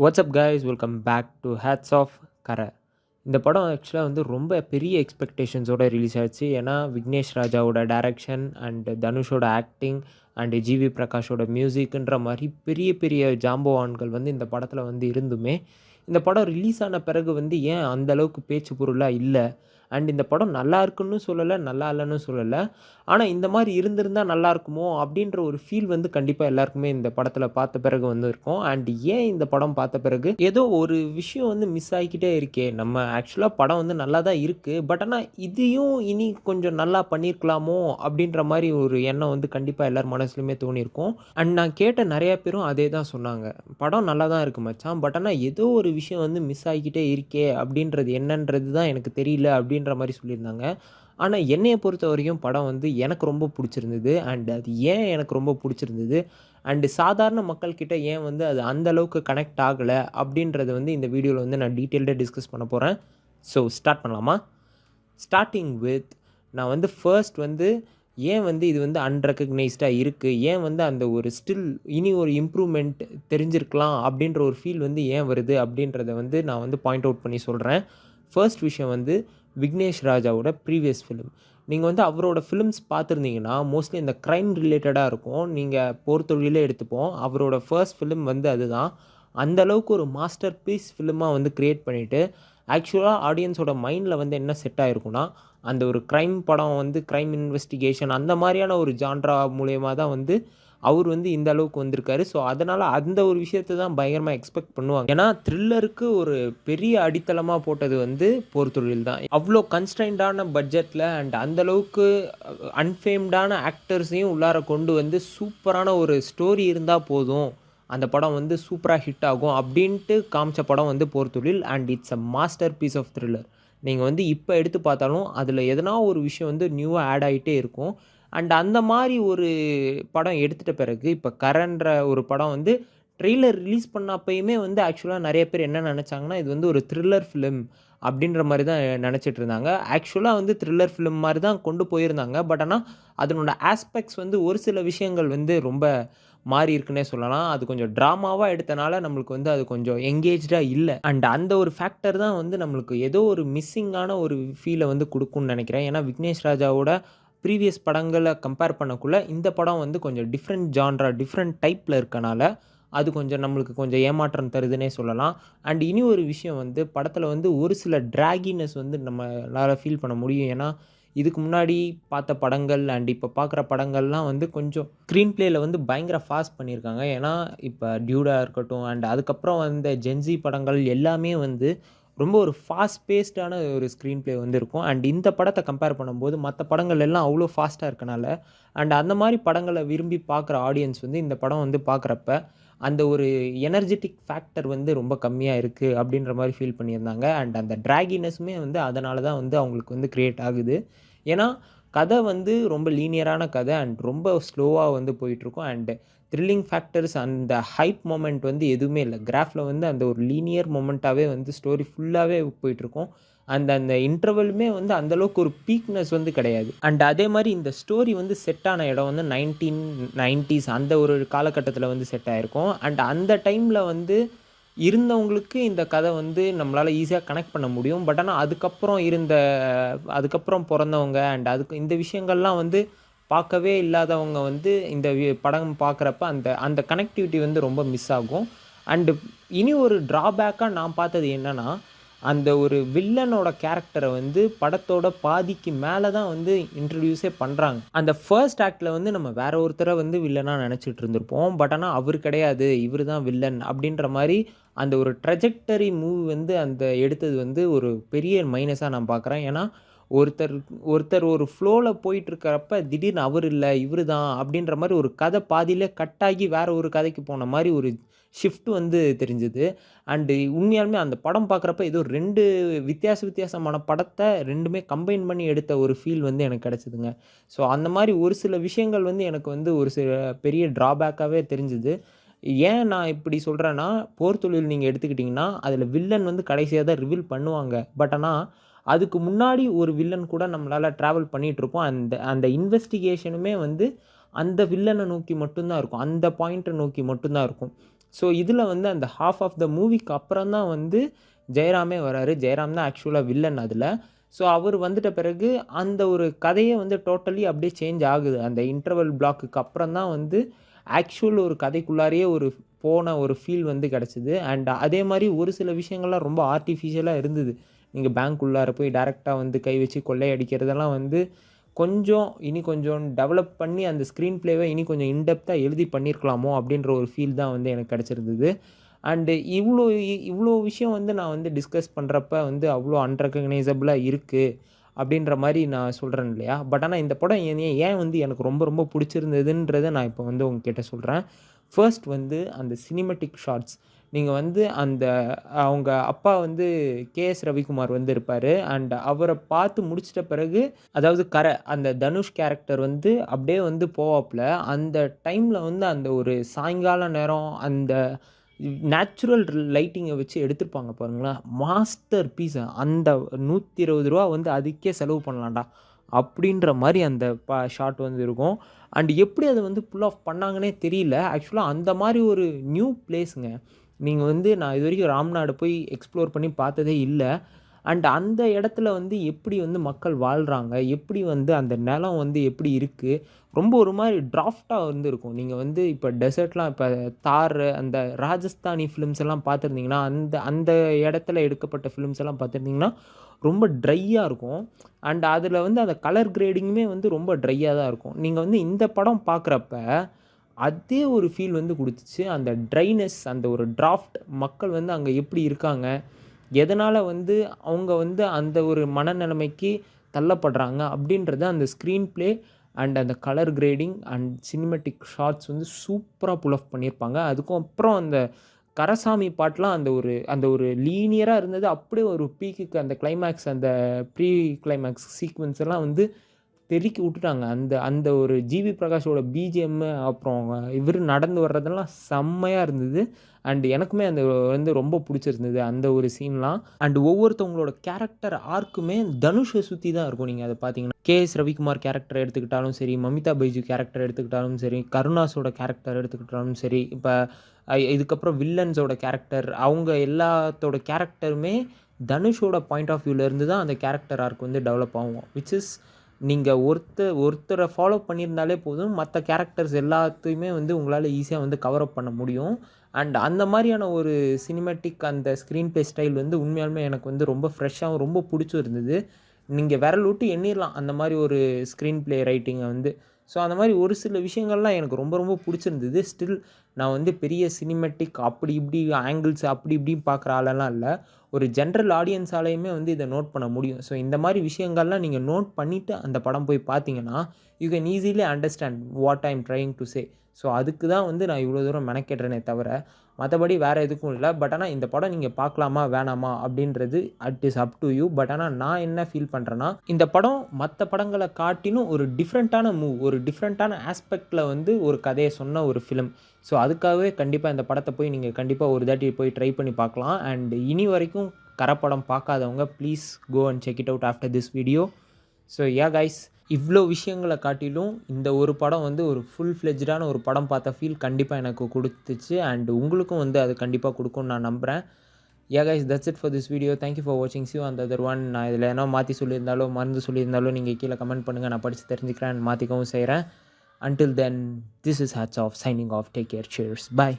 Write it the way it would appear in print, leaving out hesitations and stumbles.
WhatsApp guys welcome back to hats off கரை. இந்த படம் ஆக்சுவலாக வந்து ரொம்ப பெரிய எக்ஸ்பெக்டேஷன்ஸோடு ரிலீஸ் ஆச்சு. ஏன்னா விக்னேஷ் ராஜாவோட டைரக்ஷன் அண்ட் தனுஷோட ஆக்டிங் அண்டு ஜிவி பிரகாஷோட மியூசிக்குன்ற மாதிரி பெரிய பெரிய ஜாம்பவான்கள் வந்து இந்த படத்தில் வந்து இருந்துமே இந்த படம் ரிலீஸ் ஆன பிறகு வந்து ஏன் அந்தளவுக்கு பேச்சு பொருளாக இல்லை, அண்ட் இந்த படம் நல்லா இருக்குன்னு சொல்லலை, நல்லா இல்லைன்னு சொல்லலை. ஆனால் இந்த மாதிரி இருந்திருந்தால் நல்லாயிருக்குமோ அப்படின்ற ஒரு ஃபீல் வந்து கண்டிப்பாக எல்லாருக்குமே இந்த படத்தில் பார்த்த பிறகு வந்து இருக்கும். அண்ட் ஏன் இந்த படம் பார்த்த பிறகு ஏதோ ஒரு விஷயம் வந்து மிஸ் ஆகிக்கிட்டே இருக்கே, நம்ம ஆக்சுவலாக படம் வந்து நல்லா தான் இருக்குது, பட் ஆனால் இதையும் இனி கொஞ்சம் நல்லா பண்ணியிருக்கலாமோ அப்படின்ற மாதிரி ஒரு எண்ணம் வந்து கண்டிப்பாக எல்லார் மனசுலையுமே தோணியிருக்கும். அண்ட் நான் கேட்ட நிறையா பேரும் அதே தான் சொன்னாங்க, படம் நல்லா தான் இருக்குது மச்சான், பட் ஆனால் ஏதோ ஒரு விஷயம் வந்து மிஸ் ஆகிக்கிட்டே இருக்கே அப்படின்றது என்னன்றது தான் எனக்கு தெரியல அப்படின்ற மாதிரி சொல்லியிருந்தாங்க. ஆனால் என்னைய பொறுத்த வரைக்கும் படம் வந்து எனக்கு ரொம்ப பிடிச்சிருந்தது. அண்ட் அது ஏன் எனக்கு ரொம்ப பிடிச்சிருந்தது அண்டு சாதாரண மக்கள்கிட்ட ஏன் வந்து அது அந்த அளவுக்கு கனெக்ட் ஆகலை அப்படின்றத வந்து இந்த வீடியோவில் வந்து நான் டீட்டெயில்டாக டிஸ்கஸ் பண்ண போகிறேன். ஸோ ஸ்டார்ட் பண்ணலாமா? ஸ்டார்டிங் வித் நான் வந்து ஃபர்ஸ்ட் வந்து ஏன் வந்து இது வந்து அன்ரெக்கக்னைஸ்டாக இருக்குது, ஏன் வந்து அந்த ஒரு ஸ்டில் இனி ஒரு இம்ப்ரூவ்மெண்ட் தெரிஞ்சிருக்கலாம் அப்படின்ற ஒரு ஃபீல் வந்து ஏன் வருது அப்படின்றத வந்து நான் வந்து பாயிண்ட் அவுட் பண்ணி சொல்கிறேன். ஃபர்ஸ்ட் விஷயம் வந்து விக்னேஷ் ராஜாவோட ப்ரீவியஸ் ஃபிலிம். நீங்கள் வந்து அவரோட ஃபிலிம்ஸ் பார்த்துருந்தீங்கன்னா மோஸ்ட்லி இந்த க்ரைம் ரிலேட்டடாக இருக்கும். நீங்கள் போர்த்தொழிலே எடுத்துப்போம், அவரோட ஃபர்ஸ்ட் ஃபிலிம் வந்து அதுதான். அந்தளவுக்கு ஒரு மாஸ்டர் பீஸ் ஃபிலிமாக வந்து க்ரியேட் பண்ணிவிட்டு ஆக்சுவலாக ஆடியன்ஸோட மைண்டில் வந்து என்ன செட் ஆகிருக்குன்னா, அந்த ஒரு க்ரைம் படம் வந்து க்ரைம் இன்வெஸ்டிகேஷன் அந்த மாதிரியான ஒரு ஜான்ரா மூலயமா தான் வந்து அவர் வந்து இந்த அளவுக்கு வந்திருக்காரு. ஸோ அதனால் அந்த ஒரு விஷயத்தை தான் பயங்கரமாக எக்ஸ்பெக்ட் பண்ணுவாங்க. ஏன்னா த்ரில்லருக்கு ஒரு பெரிய அடித்தளமாக போட்டது வந்து போர்த்தொழில் தான். அவ்வளோ கன்ஸ்ட்ரைண்டான பட்ஜெட்டில் அண்ட் அந்தளவுக்கு அன்ஃபேம்டான ஆக்டர்ஸையும் உள்ளார கொண்டு வந்து சூப்பரான ஒரு ஸ்டோரி இருந்தால் போதும், அந்த படம் வந்து சூப்பராக ஹிட் ஆகும் அப்படின்ட்டு காமிச்ச படம் வந்து Por Thozhil. And it's a masterpiece of thriller. நீங்கள் வந்து இப்போ எடுத்து பார்த்தாலும் அதில் எதனா ஒரு விஷயம் வந்து நியூவாக ஆட் ஆகிட்டே இருக்கும். அண்ட் அந்த மாதிரி ஒரு படம் எடுத்துகிட்ட பிறகு இப்போ கரன்ற ஒரு படம் வந்து ட்ரெய்லர் ரிலீஸ் பண்ணப்பயுமே வந்து ஆக்சுவலாக நிறைய பேர் என்ன நினச்சாங்கன்னா, இது வந்து ஒரு த்ரில்லர் ஃபிலிம் அப்படின்ற மாதிரி தான் நினச்சிட்டு இருந்தாங்க. ஆக்சுவலாக வந்து த்ரில்லர் ஃபிலிம் மாதிரி தான் கொண்டு போயிருந்தாங்க. பட் ஆனால் அதனோட ஆஸ்பெக்ட்ஸ் வந்து ஒரு சில விஷயங்கள் வந்து ரொம்ப மாறி இருக்குன்னே சொல்லலாம். அது கொஞ்சம் ட்ராமாவாக எடுத்தனால நம்மளுக்கு வந்து அது கொஞ்சம் எங்கேஜ்டாக இல்லை. அண்ட் அந்த ஒரு ஃபேக்டர் தான் வந்து நம்மளுக்கு ஏதோ ஒரு மிஸ்ஸிங்கான ஒரு ஃபீலை வந்து கொடுக்கும்னு நினைக்கிறேன். ஏன்னா விக்னேஷ் ராஜாவோட ப்ரீவியஸ் படங்களை கம்பேர் பண்ணக்குள்ள இந்த படம் வந்து கொஞ்சம் டிஃப்ரெண்ட் ஜான்ரா, டிஃப்ரெண்ட் டைப்பில் இருக்கனால அது கொஞ்சம் நம்மளுக்கு கொஞ்சம் ஏமாற்றம் தருதுன்னே சொல்லலாம். அண்ட் இனி ஒரு விஷயம் வந்து படத்தில் வந்து ஒரு சில ட்ராகினஸ் வந்து நம்மளால் ஃபீல் பண்ண முடியும். ஏன்னா இதுக்கு முன்னாடி பார்த்த படங்கள் அண்ட் இப்போ பார்க்குற படங்கள்லாம் வந்து கொஞ்சம் ஸ்க்ரீன் ப்ளேயில் வந்து பயங்கர ஃபாஸ்ட் பண்ணியிருக்காங்க. ஏன்னா இப்போ டியூடாக இருக்கட்டும் அண்ட் அதுக்கப்புறம் வந்த ஜென்ஸி படங்கள் எல்லாமே வந்து ரொம்ப ஒரு ஃபாஸ்ட் பேஸ்டான ஒரு ஸ்க்ரீன் ப்ளே வந்து இருக்கும். அண்ட் இந்த படத்தை கம்பேர் பண்ணும்போது மற்ற படங்கள் எல்லாம் அவ்வளோ ஃபாஸ்ட்டாக இருக்கனால அண்ட் அந்த மாதிரி படங்களை விரும்பி பார்க்குற ஆடியன்ஸ் வந்து இந்த படம் வந்து பார்க்குறப்ப அந்த ஒரு எனர்ஜெட்டிக் ஃபேக்டர் வந்து ரொம்ப கம்மியாக இருக்குது அப்படின்ற மாதிரி ஃபீல் பண்ணியிருந்தாங்க. அண்ட் அந்த ட்ராகினஸுமே வந்து அதனால தான் வந்து அவங்களுக்கு வந்து க்ரியேட் ஆகுது. ஏன்னா கதை வந்து ரொம்ப லீனியரான கதை அண்ட் ரொம்ப ஸ்லோவாக வந்து போயிட்டுருக்கும். அண்டு த்ரில்லிங் ஃபேக்டர்ஸ் அந்த ஹைப் மொமெண்ட் வந்து எதுவுமே இல்லை. கிராஃபில் வந்து அந்த ஒரு லீனியர் மொமெண்ட்டாகவே வந்து ஸ்டோரி ஃபுல்லாகவே போயிட்டுருக்கும். அந்த அந்த இன்டர்வலுமே வந்து அந்தளவுக்கு ஒரு பீக்னஸ் வந்து கிடையாது. அண்ட் அதே மாதிரி இந்த ஸ்டோரி வந்து செட் ஆன இடம் வந்து 1990s அந்த ஒரு காலகட்டத்தில் வந்து செட் ஆகிருக்கும். அண்ட் அந்த டைமில் வந்து இருந்தவங்களுக்கு இந்த கதை வந்து நம்மளால் ஈஸியாக கனெக்ட் பண்ண முடியும். பட் ஆனால் அதுக்கப்புறம் பிறந்தவங்க அண்ட் அதுக்கு இந்த விஷயங்கள்லாம் வந்து பார்க்கவே இல்லாதவங்க வந்து இந்த படம் பார்க்குறப்ப அந்த அந்த கனெக்டிவிட்டி வந்து ரொம்ப மிஸ் ஆகும். அண்டு இனி ஒரு ட்ராபேக்காக நான் பார்த்தது என்னென்னா, அந்த ஒரு வில்லனோட கேரக்டரை வந்து படத்தோட பாதிக்கு மேலே தான் வந்து இன்ட்ரடியூஸே பண்ணுறாங்க. அந்த ஃபர்ஸ்ட் ஆக்டில் வந்து நம்ம வேற ஒருத்தரை வந்து வில்லனாக நினச்சிட்டு இருந்திருப்போம். பட் ஆனால் அவர் கிடையாது, இவர் தான் வில்லன் அப்படின்ற மாதிரி அந்த ஒரு ட்ரெஜெக்டரி மூவ் வந்து அந்த எடுத்தது வந்து ஒரு பெரிய மைனஸாக நான் பார்க்குறேன். ஏன்னா ஒருத்தர் ஒரு ஃப்ளோவில் போயிட்டுருக்கிறப்ப திடீர்னு அவர் இல்லை இவர் தான் அப்படின்ற மாதிரி ஒரு கதை பாதியிலே கட்டாகி வேறு ஒரு கதைக்கு போன மாதிரி ஒரு ஷிஃப்ட் வந்து தெரிஞ்சுது. அண்டு உண்மையாலுமே அந்த படம் பார்க்குறப்ப ஏதோ 2 வித்தியாசமான படத்தை 2மே கம்பைன் பண்ணி எடுத்த ஒரு ஃபீல் வந்து எனக்கு கிடச்சிதுங்க. ஸோ அந்த மாதிரி ஒரு சில விஷயங்கள் வந்து எனக்கு வந்து ஒரு சில பெரிய ட்ராபேக்காகவே தெரிஞ்சுது. ஏன் நான் இப்படி சொல்கிறேன்னா, போர்த்தொழில் நீங்கள் எடுத்துக்கிட்டிங்கன்னா அதில் வில்லன் வந்து கடைசியாக தான் ரிவீல் பண்ணுவாங்க. பட் ஆனால் அதுக்கு முன்னாடி ஒரு வில்லன் கூட நம்மளால் ட்ராவல் பண்ணிகிட்ருப்போம். அந்த அந்த இன்வெஸ்டிகேஷனுமே வந்து அந்த வில்லனை நோக்கி மட்டும்தான் இருக்கும், அந்த பாயிண்ட்டை நோக்கி மட்டும்தான் இருக்கும். ஸோ இதில் வந்து அந்த ஹாஃப் ஆஃப் த மூவிக்கு அப்புறம் தான் வந்து ஜெயராமே வராரு. ஜெயராம் தான் ஆக்சுவலாக வில்லன் அதில். ஸோ அவர் வந்துட்ட பிறகு அந்த ஒரு கதையே வந்து டோட்டலி அப்படியே சேஞ்ச் ஆகுது. அந்த இன்டர்வல் பிளாக்குக்கு அப்புறம் தான் வந்து ஆக்சுவல் ஒரு கதைக்குள்ளாரையே ஒரு போன ஒரு ஃபீல் வந்து கிடச்சிது. அண்ட் அதே மாதிரி ஒரு சில விஷயங்கள்லாம் ரொம்ப ஆர்ட்டிஃபிஷியலாக இருந்தது. நீங்கள் பேங்க் உள்ளார போய் டைரெக்டாக வந்து கை வச்சு கொள்ளையடிக்கிறதெல்லாம் வந்து இனி கொஞ்சம் டெவலப் பண்ணி அந்த ஸ்க்ரீன் ப்ளேவை இனி கொஞ்சம் இன்டெப்த்தாக எழுதி பண்ணியிருக்கலாமோ அப்படின்ற ஒரு ஃபீல் தான் வந்து எனக்கு கிடச்சிருந்தது. அண்டு இவ்வளோ விஷயம் வந்து நான் வந்து டிஸ்கஸ் பண்ணுறப்ப வந்து அவ்வளோ அன்ரெகக்னைசபிளாக இருக்குது அப்படின்ற மாதிரி நான் சொல்கிறேன் இல்லையா. பட் ஆனால் இந்த படம் ஏன் வந்து எனக்கு ரொம்ப ரொம்ப பிடிச்சிருந்ததுன்றதை நான் இப்போ வந்து உங்ககிட்ட சொல்கிறேன். ஃபர்ஸ்ட் வந்து அந்த சினிமேட்டிக் ஷாட்ஸ். நீங்கள் வந்து அவங்க அப்பா வந்து கேஎஸ் ரவிக்குமார் வந்து இருப்பார். அண்ட் அவரை பார்த்து முடிச்சிட்ட பிறகு, அதாவது அந்த தனுஷ் கேரக்டர் வந்து அப்படியே வந்து போவாப்புல. அந்த டைமில் வந்து அந்த ஒரு சாயங்கால நேரம் அந்த நேச்சுரல் லைட்டிங்கை வச்சு எடுத்திருப்பாங்க பாருங்களேன். Masterpiece. அந்த ₹120 வந்து அதுக்கே செலவு பண்ணலாம்டா அப்படின்ற மாதிரி அந்த ஷாட் வந்து இருக்கும். அண்ட் எப்படி அதை வந்து புல் ஆஃப் பண்ணாங்கன்னே தெரியல. ஆக்சுவலாக அந்த மாதிரி ஒரு நியூ பிளேஸுங்க. நீங்கள் வந்து நான் இது வரைக்கும் ராம்நாடு போய் எக்ஸ்ப்ளோர் பண்ணி பார்த்ததே இல்லை. அண்ட் அந்த இடத்துல வந்து எப்படி வந்து மக்கள் வாழ்கிறாங்க, எப்படி வந்து அந்த நிலம் வந்து எப்படி இருக்குது, ரொம்ப ஒரு மாதிரி டிராஃப்டாக வந்து இருக்கும். நீங்கள் வந்து இப்போ டெசர்ட்லாம் இப்போ தார் அந்த ராஜஸ்தானி ஃபிலிம்ஸ் எல்லாம் பார்த்துருந்தீங்கன்னா, அந்த அந்த இடத்துல எடுக்கப்பட்ட ஃபிலிம்ஸ் எல்லாம் பார்த்துருந்தீங்கன்னா ரொம்ப ட்ரையாக இருக்கும். அண்ட் அதில் வந்து அந்த கலர் கிரேடிங்குமே வந்து ரொம்ப ட்ரையாக தான் இருக்கும். நீங்கள் வந்து இந்த படம் பார்க்குறப்ப அதே ஒரு ஃபீல் வந்து கொடுத்துச்சு. அந்த ட்ரைனஸ், அந்த ஒரு டிராஃப்ட், மக்கள் வந்து அங்கே எப்படி இருக்காங்க, எதனால் வந்து அவங்க வந்து அந்த ஒரு மனநிலைமைக்கு தள்ளப்படுறாங்க அப்படின்றத அந்த ஸ்க்ரீன் ப்ளே அண்ட் அந்த colour grading and cinematic shots வந்து சூப்பராக புல் ஆஃப் பண்ணியிருப்பாங்க. அதுக்கும் அப்புறம் அந்த கரசாமி பாட்டெலாம் அந்த ஒரு லீனியராக இருந்தது. அப்படியே ஒரு பீக்குக்கு அந்த கிளைமேக்ஸ், அந்த ப்ரீ கிளைமேக்ஸ் சீக்வென்ஸ் எல்லாம் வந்து தெறிக்கி விட்டுட்டாங்க. அந்த அந்த ஒரு ஜிவி பிரகாஷோட பிஜிஎம்மு, அப்புறம் இவர் நடந்து வர்றதெல்லாம் செம்மையாக இருந்தது. அண்ட் எனக்குமே அந்த வந்து ரொம்ப பிடிச்சிருந்தது அந்த ஒரு சீன்லாம். அண்ட் ஒவ்வொருத்தவங்களோட கேரக்டர் ஆர்க்குமே தனுஷை சுற்றி தான் இருக்கும். நீங்கள் அதை பார்த்தீங்கன்னா கேஎஸ் ரவிக்குமார் கேரக்டர் எடுத்துக்கிட்டாலும் சரி, மமிதா பைஜு கேரக்டர் எடுத்துக்கிட்டாலும் சரி, கருணாஸோட கேரக்டர் எடுத்துக்கிட்டாலும் சரி, இப்போ இதுக்கப்புறம் வில்லன்ஸோட கேரக்டர், அவங்க எல்லாத்தோட கேரக்டருமே தனுஷோட பாயிண்ட் ஆஃப் வியூவிலேருந்து தான் அந்த கேரக்டர் ஆர்க் வந்து டெவலப் ஆகும். விச் இஸ் நீங்கள் ஒருத்தரை ஃபாலோ பண்ணியிருந்தாலே போதும், மற்ற கேரக்டர்ஸ் எல்லாத்தையுமே வந்து உங்களால் ஈஸியாக வந்து கவர் அப் பண்ண முடியும். அண்ட் அந்த மாதிரியான ஒரு சினிமேட்டிக் அந்த ஸ்க்ரீன் ப்ளே ஸ்டைல் வந்து உண்மையாலுமே எனக்கு வந்து ரொம்ப ஃப்ரெஷ்ஷாகவும் ரொம்ப பிடிச்சும் இருந்தது. நீங்கள் விரல் விட்டு எண்ணிடலாம் அந்த மாதிரி ஒரு ஸ்க்ரீன் ப்ளே ரைட்டிங்கை வந்து. ஸோ அந்த மாதிரி ஒரு சில விஷயங்கள்லாம் எனக்கு ரொம்ப ரொம்ப பிடிச்சிருந்தது. ஸ்டில் நான் வந்து பெரிய சினிமேட்டிக் அப்படி இப்படி ஆங்கிள்ஸ் அப்படி இப்படின்னு பார்க்குற ஆளெல்லாம் இல்லை. ஒரு ஜென்ரல் ஆடியன்ஸாலையுமே வந்து இதை நோட் பண்ண முடியும். ஸோ இந்த மாதிரி விஷயங்கள்லாம் நீங்கள் நோட் பண்ணிவிட்டு அந்த படம் போய் பார்த்தீங்கன்னா, you can easily understand what I am trying to say. So அதுக்கு தான் வந்து நான் இவ்வளோ தூரம் மெனக்கெடுறேனே தவிர, மற்றபடி வேறு எதுக்கும் இல்லை. பட் ஆனால் இந்த படம் நீங்கள் பார்க்கலாமா வேணாமா அப்படின்றது it is up to you. But ஆனால் நான் என்ன ஃபீல் பண்ணுறேன்னா, இந்த படம் மற்ற படங்களை காட்டிலும் ஒரு டிஃப்ரெண்ட்டான ஒரு டிஃப்ரெண்ட்டான ஆஸ்பெக்டில் வந்து ஒரு கதையை சொன்ன ஒரு ஃபிலிம். ஸோ அதுக்காகவே கண்டிப்பாக இந்த படத்தை போய் நீங்கள் கண்டிப்பாக ஒரு தாட்டி போய் ட்ரை பண்ணி பார்க்கலாம். அண்ட் இனி வரைக்கும் படம் பார்க்காதவங்க please go and check it out after this video. So guys, இவ்வளோ விஷயங்களை காட்டிலும் இந்த ஒரு படம் வந்து ஒரு ஃபுல் ஃப்ளெஜ்டான ஒரு படம் பார்த்த ஃபீல் கண்டிப்பாக எனக்கு கொடுத்துச்சு. அண்ட் உங்களுக்கும் வந்து அது கண்டிப்பாக கொடுக்கும்னு நான் நம்புகிறேன். Guys, that's it for this video. Thank you for வாட்சிங். சி அந்த அதர் ஒன். நான் இதில் என்ன மாற்றி சொல்லியிருந்தாலோ மறந்து சொல்லியிருந்தாலோ நீங்கள் கீழே கமெண்ட் பண்ணுங்கள். நான் படித்து தெரிஞ்சுக்கிறேன், மாற்றிக்கவும் செய்கிறேன். Until then, this is Hats Off signing off. Take care. Cheers. Bye.